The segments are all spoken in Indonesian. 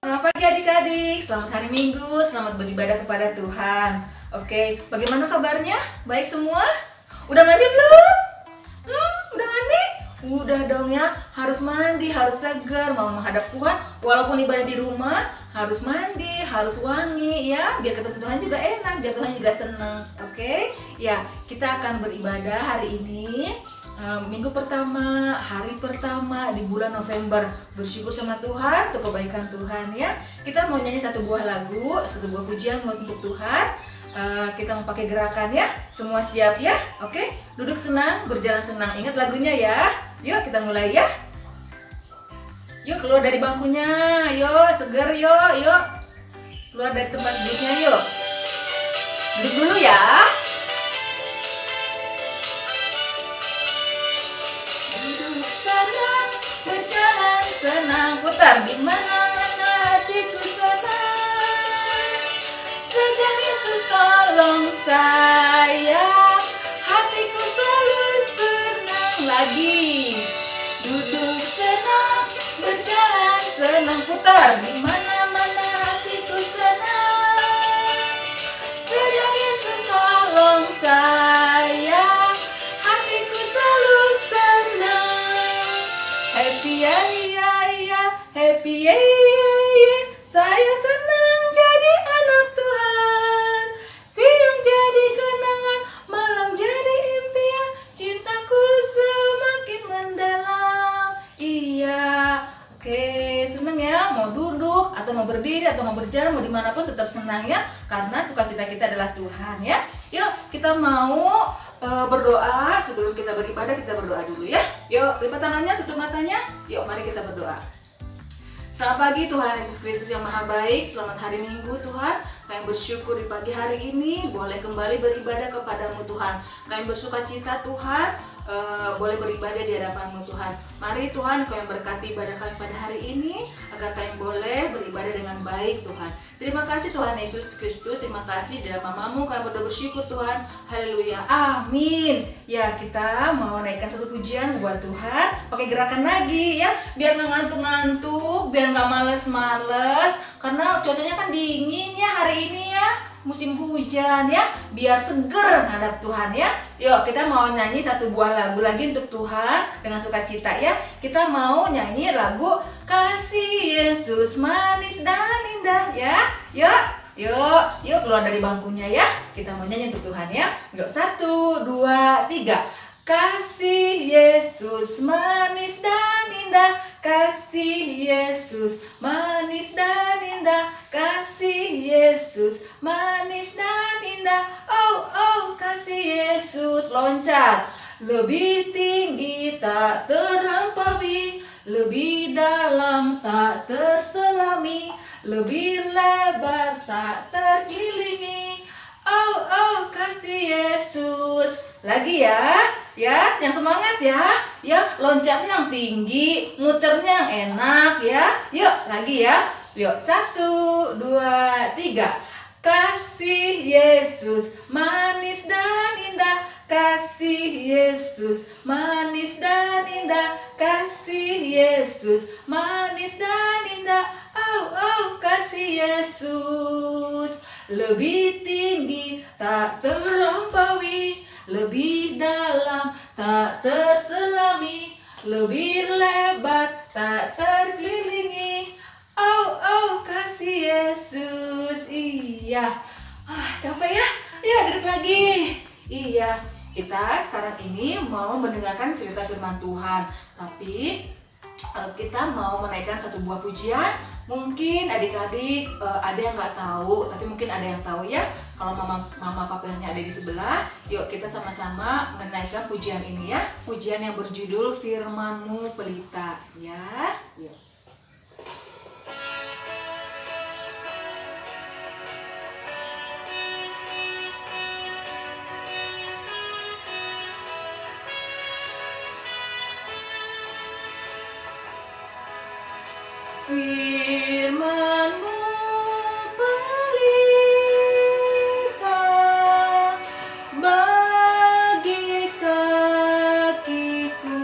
Selamat pagi adik-adik, selamat hari Minggu, selamat beribadah kepada Tuhan. Oke, bagaimana kabarnya? Baik semua? Udah mandi belum? Udah mandi? Udah dong ya, harus mandi, harus segar, mau menghadap Tuhan. Walaupun ibadah di rumah, harus mandi, harus wangi ya. Biar ketemu Tuhan juga enak, biar Tuhan juga seneng. Oke, ya kita akan beribadah hari ini. Minggu pertama, hari pertama di bulan November. Bersyukur sama Tuhan untuk kebaikan Tuhan ya. Kita mau nyanyi satu buah lagu, satu buah pujian untuk Tuhan. Kita mau pakai gerakan ya. Semua siap ya? Oke, duduk senang, berjalan senang. Ingat lagunya ya. Yuk kita mulai ya. Yuk keluar dari bangkunya. Yuk seger yuk. Keluar dari tempat duduknya yuk. Duduk dulu ya. Berjalan senang, putar di mana-mana hatiku senang. Sejak Yesus tolong saya, hatiku selalu senang lagi. Duduk senang, berjalan senang, putar di mana-mana hatiku senang. Sejak Yesus tolong saya, hatiku selalu senang. Happy ya, happy ya, saya senang jadi anak Tuhan. Siang jadi kenangan, malam jadi impian, cintaku semakin mendalam. Iya, oke, senang ya. Mau duduk atau mau berdiri atau mau berjalan, mau dimanapun tetap senang ya, karena sukacita kita adalah Tuhan ya. Yuk kita mau berdoa. Sebelum kita beribadah, kita berdoa dulu ya. Yuk, lipat tangannya, tutup matanya. Yuk, mari kita berdoa. Selamat pagi Tuhan Yesus Kristus yang Maha Baik. Selamat hari Minggu Tuhan. Kami bersyukur di pagi hari ini boleh kembali beribadah kepadamu Tuhan. Kami bersukacita Tuhan boleh beribadah di hadapanmu Tuhan. Mari Tuhan Kau yang berkati ibadah kami pada hari ini, agar kami boleh beribadah dengan baik Tuhan. Terima kasih Tuhan Yesus Kristus. Terima kasih di dalam namamu kami berdoa bersyukur Tuhan. Haleluya, amin. Ya, kita mau naikkan satu pujian buat Tuhan. Pakai gerakan lagi ya, biar nggak ngantuk-ngantuk, biar nggak males-males. Karena cuacanya kan dingin ya hari ini ya, musim hujan ya, biar seger hadap Tuhan ya. Yuk kita mau nyanyi satu buah lagu lagi untuk Tuhan dengan sukacita ya. Kita mau nyanyi lagu Kasih Yesus Manis dan Indah ya. Yuk keluar dari bangkunya ya. Kita mau nyanyi untuk Tuhan ya. Yuk 1, 2, 3. Kasih Yesus manis dan indah, kasih Yesus manis dan indah, kasih Yesus manis dan indah. Oh kasih Yesus, loncat. Lebih tinggi tak terlampaui, lebih dalam tak terselami, lebih lebar tak terkelilingi. Oh kasih Yesus. Lagi ya, yang semangat ya, loncatnya yang tinggi, muternya yang enak ya. Yuk lagi ya, yuk 1, 2, 3. Kasih Yesus manis dan indah, kasih Yesus manis dan indah, kasih Yesus manis dan indah. Oh kasih Yesus. Lebih tinggi tak terlampaui, lebih dalam tak terselami, lebih lebar tak terkelilingi. Oh kasih Yesus. Iya. Capek ya? Iya, duduk lagi. Iya, kita sekarang ini mau mendengarkan cerita firman Tuhan. Tapi kita mau menaikkan satu buah pujian. Mungkin adik-adik ada yang nggak tahu, tapi mungkin ada yang tahu ya. Kalau mama papanya ada di sebelah, yuk kita sama-sama menaikkan pujian ini ya. Pujian yang berjudul Firman-Mu Pelita ya. Yuk. Firman-Mu pelita bagi kakiku,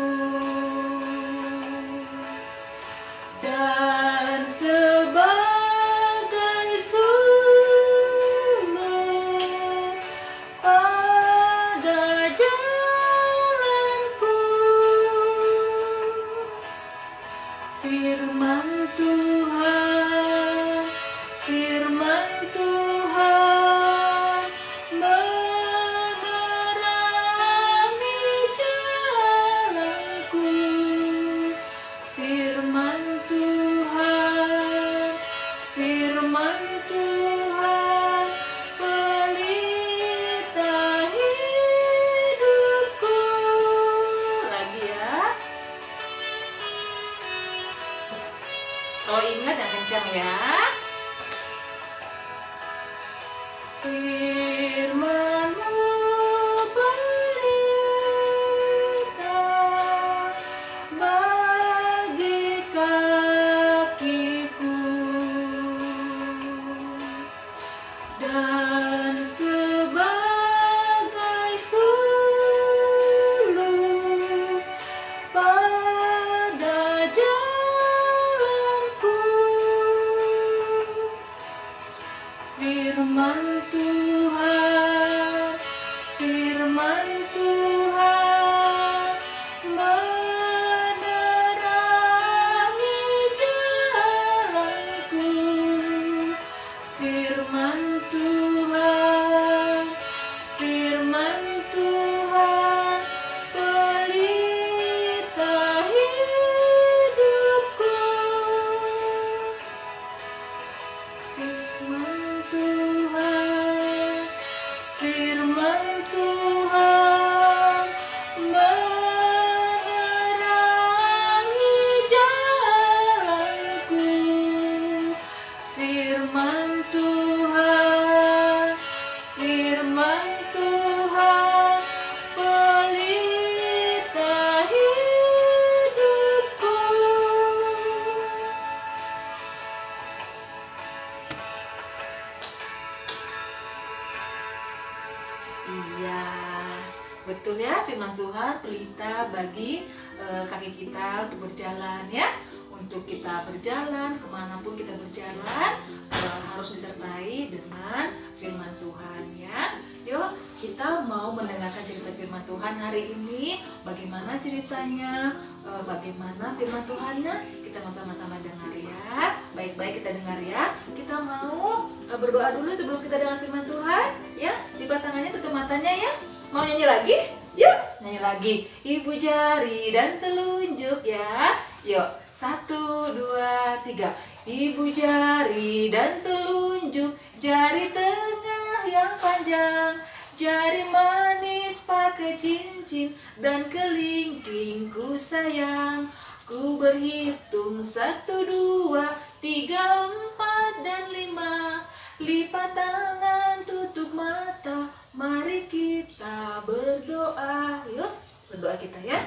kencang ya. Firman-Mu pelita bagi kakiku dan sebagai sulur pada jalanku. Firman Tuhan, firman Tuhan menerangi jalanku. Firman Tuhan, firman Tuhan pelita hidupku. Firman Tuhan, firman Tuhan menerangi jalanku. Firman Tuhan, firman Tuhan pelita hidupku. Iya, betul ya, firman Tuhan pelita bagi kaki kita untuk berjalan ya. Untuk kita berjalan, kemanapun kita berjalan harus disertai dengan firman Tuhan ya. Yuk, kita mau mendengarkan cerita firman Tuhan hari ini. Bagaimana ceritanya? Bagaimana firman Tuhannya? Kita mau sama-sama dengar ya. Baik-baik kita dengar ya. Kita mau berdoa dulu sebelum kita dengar firman Tuhan ya. Lipat tangannya, tutup matanya ya. Mau nyanyi lagi? Yuk, nyanyi lagi. Ibu jari dan telunjuk ya. Yuk, 1, 2, 3. Ibu jari dan telunjuk, jari tengah yang panjang, jari manis pakai cincin, dan kelingking ku sayang. Ku berhitung 1, 2, 3, 4, dan 5. Lipat tangan, tutup mata, mari kita berdoa. Yuk, berdoa kita ya.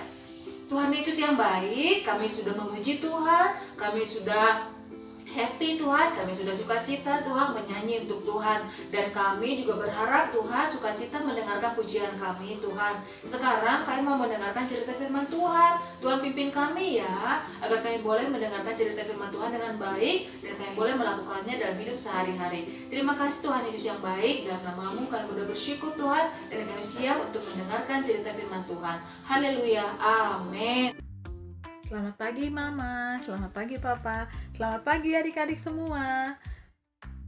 Tuhan Yesus yang baik, kami sudah memuji Tuhan, kami sudah happy Tuhan, kami sudah sukacita Tuhan menyanyi untuk Tuhan, dan kami juga berharap Tuhan sukacita mendengarkan pujian kami Tuhan. Sekarang kami mau mendengarkan cerita firman Tuhan. Tuhan pimpin kami ya, agar kami boleh mendengarkan cerita firman Tuhan dengan baik, dan kami boleh melakukannya dalam hidup sehari-hari. Terima kasih Tuhan Yesus yang baik, dalam nama-Mu kami sudah bersyukur Tuhan, dan kami siap untuk mendengarkan cerita firman Tuhan. Haleluya, amin. Selamat pagi Mama, selamat pagi Papa, selamat pagi adik-adik semua.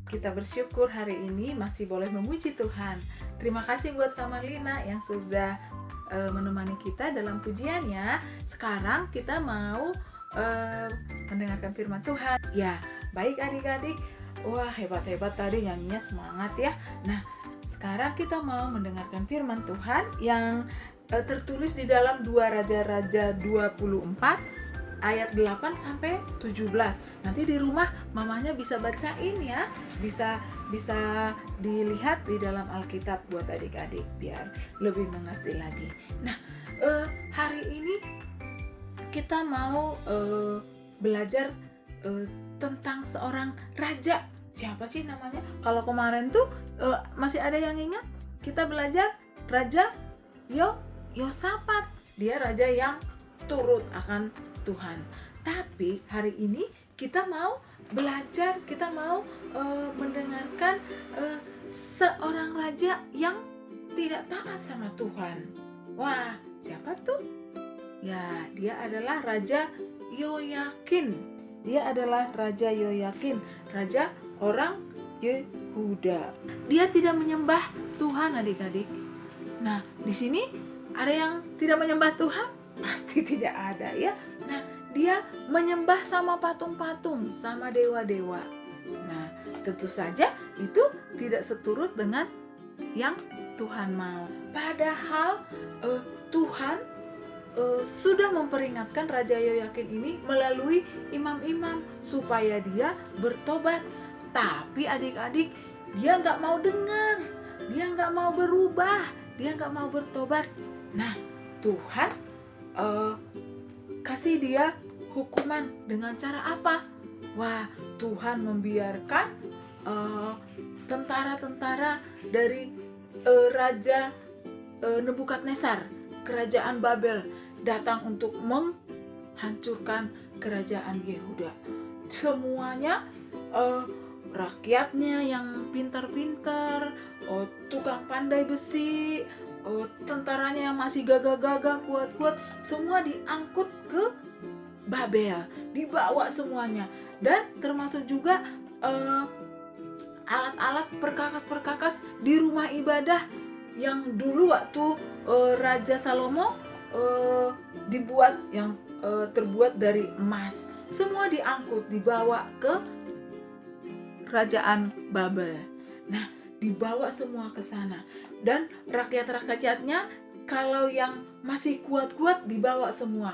Kita bersyukur hari ini masih boleh memuji Tuhan. Terima kasih buat Kak Marlina yang sudah menemani kita dalam pujiannya. Sekarang kita mau mendengarkan firman Tuhan. Ya, baik adik-adik. Wah, hebat-hebat tadi nyanyinya, semangat ya. Nah, sekarang kita mau mendengarkan firman Tuhan yang tertulis di dalam 2 Raja-Raja 24 ayat 8 sampai 17. Nanti di rumah mamanya bisa bacain ya, bisa dilihat di dalam Alkitab buat adik-adik biar lebih mengerti lagi. Nah, hari ini kita mau belajar tentang seorang raja. Siapa sih namanya? Kalau kemarin tuh masih ada yang ingat? Kita belajar Raja Yosafat. Dia raja yang turut akan Tuhan. Tapi hari ini kita mau belajar, kita mau mendengarkan seorang raja yang tidak taat sama Tuhan. Wah, siapa tuh? Ya, dia adalah Raja Yoyakin. Dia adalah Raja Yoyakin, raja orang Yehuda. Dia tidak menyembah Tuhan adik-adik. Nah, di sini ada yang tidak menyembah Tuhan? Pasti tidak ada ya. Nah, dia menyembah sama patung-patung, sama dewa-dewa. Nah, tentu saja itu tidak seturut dengan yang Tuhan mau. Padahal Tuhan sudah memperingatkan Raja Yehoyakim ini melalui imam-imam supaya dia bertobat. Tapi adik-adik, dia nggak mau dengar, dia nggak mau berubah, dia nggak mau bertobat. Nah, Tuhan kasih dia hukuman dengan cara apa? Wah, Tuhan membiarkan tentara-tentara dari Raja Nebukadnezar, kerajaan Babel, datang untuk menghancurkan kerajaan Yehuda. Semuanya rakyatnya yang pintar-pintar, tukang pandai besi, tentaranya yang masih gagah-gagah, kuat-kuat, semua diangkut ke Babel, dibawa semuanya. Dan termasuk juga alat-alat perkakas-perkakas di rumah ibadah yang dulu waktu Raja Salomo dibuat, yang terbuat dari emas. Semua diangkut, dibawa ke kerajaan Babel. Nah, dibawa semua ke sana. Dan rakyat-rakyatnya kalau yang masih kuat-kuat dibawa semua.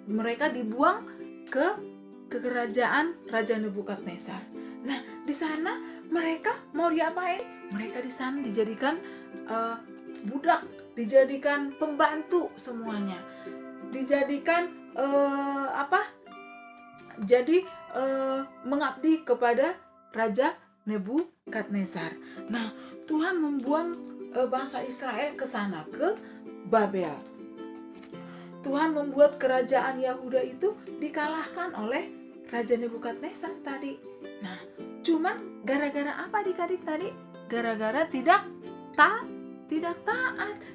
Mereka dibuang ke kerajaan Raja Nebukadnezar. Nah, di sana mereka mau diapain? Mereka di sana dijadikan budak, dijadikan pembantu semuanya. Dijadikan Jadi mengabdi kepada Raja Nebukadnezar. Nah, Tuhan membuang bangsa Israel ke sana, ke Babel. Tuhan membuat kerajaan Yehuda itu dikalahkan oleh Raja Nebukadnezar tadi. Nah, cuman gara-gara apa adik-adik tadi? Gara-gara tidak taat,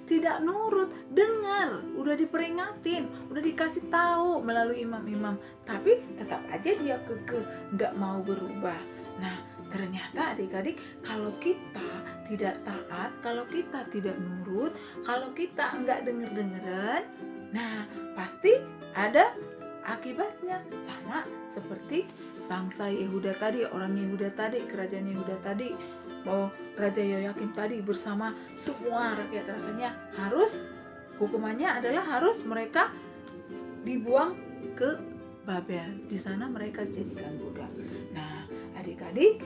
tidak nurut, dengar, udah diperingatin, udah dikasih tahu melalui imam-imam, tapi tetap aja dia kekeh, nggak mau berubah. Nah, ternyata adik-adik, kalau kita tidak taat, kalau kita tidak nurut, kalau kita nggak denger-dengeran, nah pasti ada akibatnya. Sama seperti bangsa Yehuda tadi, orang Yehuda tadi, kerajaan Yehuda tadi, Raja Yehoyakim tadi bersama semua rakyat-rakyatnya, hukumannya adalah harus mereka dibuang ke Babel. Di sana mereka dijadikan budak. Nah, adik-adik,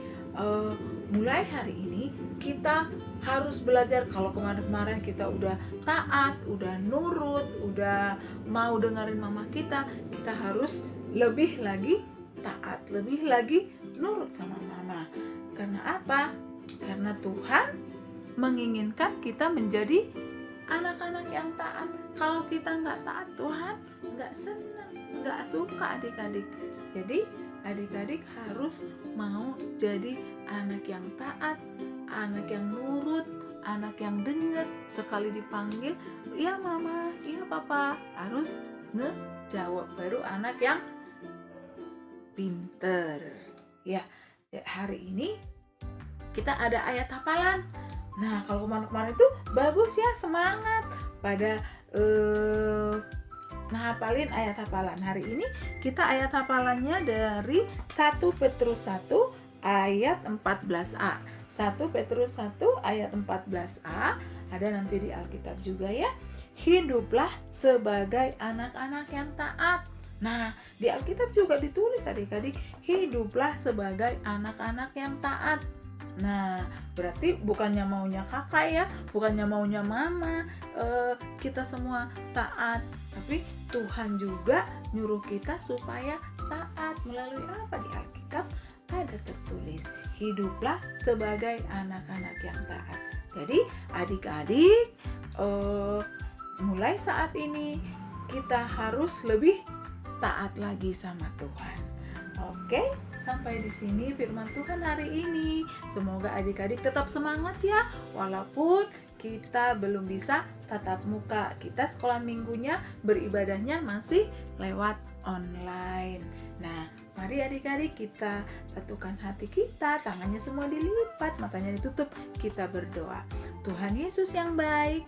mulai hari ini kita harus belajar. Kalau kemarin-kemarin kita udah taat, udah nurut, udah mau dengerin mama kita harus lebih lagi taat, lebih lagi nurut sama mama. Karena apa? Karena Tuhan menginginkan kita menjadi anak-anak yang taat. Kalau kita nggak taat, Tuhan nggak senang, nggak suka adik-adik. Jadi adik-adik harus mau jadi anak yang taat, anak yang nurut, anak yang dengar. Sekali dipanggil, iya mama, iya papa, harus ngejawab. Baru anak yang pinter. Ya, hari ini kita ada ayat hafalan. Nah, kalau kemarin-kemarin itu bagus ya, semangat pada ngehafalin ayat hafalan. Hari ini kita ayat hafalannya dari 1 Petrus 1 ayat 14a. 1 Petrus 1 ayat 14a, ada nanti di Alkitab juga ya. Hiduplah sebagai anak-anak yang taat. Nah, di Alkitab juga ditulis adik-adik, hiduplah sebagai anak-anak yang taat. Nah, berarti bukannya maunya kakak ya, bukannya maunya mama, kita semua taat, tapi Tuhan juga nyuruh kita supaya taat. Melalui apa? Di Alkitab ada tertulis, hiduplah sebagai anak-anak yang taat. Jadi adik-adik, mulai saat ini kita harus lebih taat lagi sama Tuhan. Oke, sampai di sini firman Tuhan hari ini. Semoga adik-adik tetap semangat ya, walaupun kita belum bisa tatap muka. Kita sekolah minggunya beribadahnya masih lewat online. Nah, mari adik-adik kita satukan hati kita, tangannya semua dilipat, matanya ditutup, kita berdoa. Tuhan Yesus yang baik,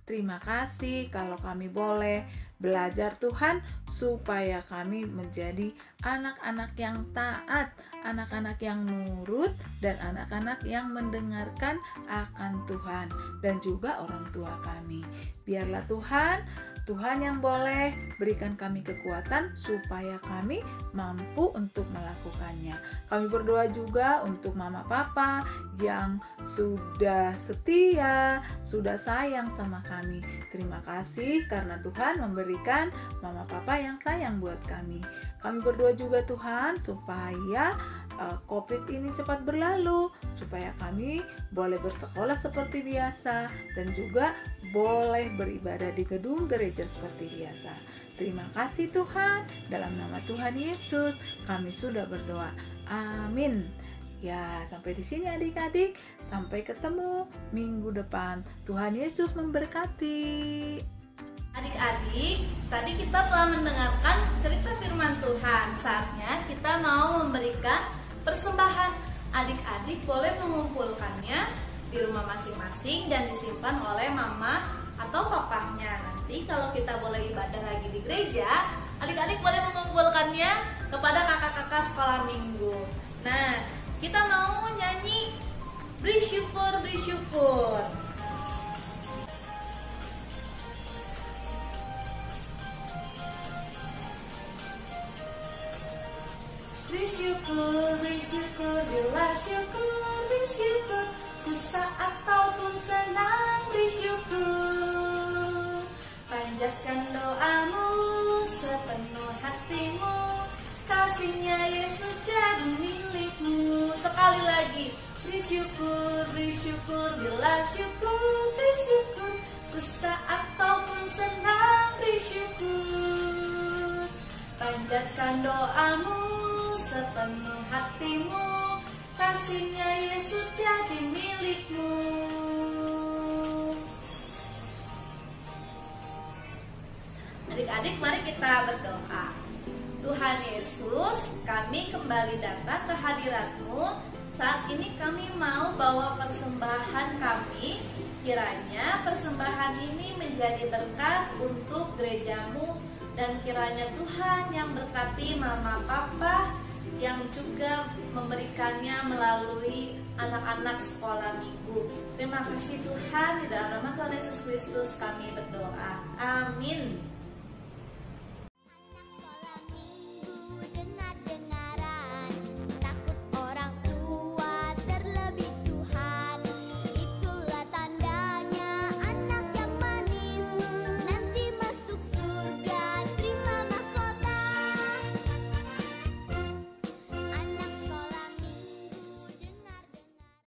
terima kasih kalau kami boleh belajar Tuhan, supaya kami menjadi anak-anak yang taat, anak-anak yang nurut, dan anak-anak yang mendengarkan akan Tuhan dan juga orang tua kami. Biarlah Tuhan Tuhan yang boleh berikan kami kekuatan supaya kami mampu untuk melakukannya. Kami berdoa juga untuk mama papa yang sudah setia, sudah sayang sama kami. Terima kasih karena Tuhan memberikan mama papa yang sayang buat kami. Kami berdoa juga Tuhan supaya COVID ini cepat berlalu, supaya kami boleh bersekolah seperti biasa dan juga boleh beribadah di gedung gereja seperti biasa. Terima kasih Tuhan, dalam nama Tuhan Yesus kami sudah berdoa. Amin. Ya, sampai di sini adik-adik. Sampai ketemu minggu depan. Tuhan Yesus memberkati. Adik-adik, tadi kita telah mendengarkan cerita firman Tuhan. Saatnya kita mau memberikan persembahan. Adik-adik boleh mengumpulkannya di rumah masing-masing dan disimpan oleh mama atau papahnya. Nanti kalau kita boleh ibadah lagi di gereja, adik-adik boleh mengumpulkannya kepada kakak-kakak sekolah minggu. Nah, kita mau nyanyi Beri Syukur, Beri Syukur. Bersyukur, bila syukur, bersyukur, susah ataupun senang, bersyukur. Panjatkan doamu sepenuh hatimu, kasihnya Yesus jadi milikmu. Sekali lagi, bersyukur, bersyukur, bila syukur, bersyukur, susah ataupun senang, bersyukur. Panjatkan doamu sepenuh hatimu, kasihnya Yesus jadi milikmu. Adik-adik, mari kita berdoa. Tuhan Yesus, kami kembali datang ke hadirat-Mu. Saat ini kami mau bawa persembahan kami. Kiranya persembahan ini menjadi berkat untuk gereja-Mu, dan kiranya Tuhan yang berkati mama papa yang juga memberikannya melalui anak-anak sekolah minggu. Terima kasih Tuhan, di dalam nama Tuhan Yesus Kristus kami berdoa. Amin.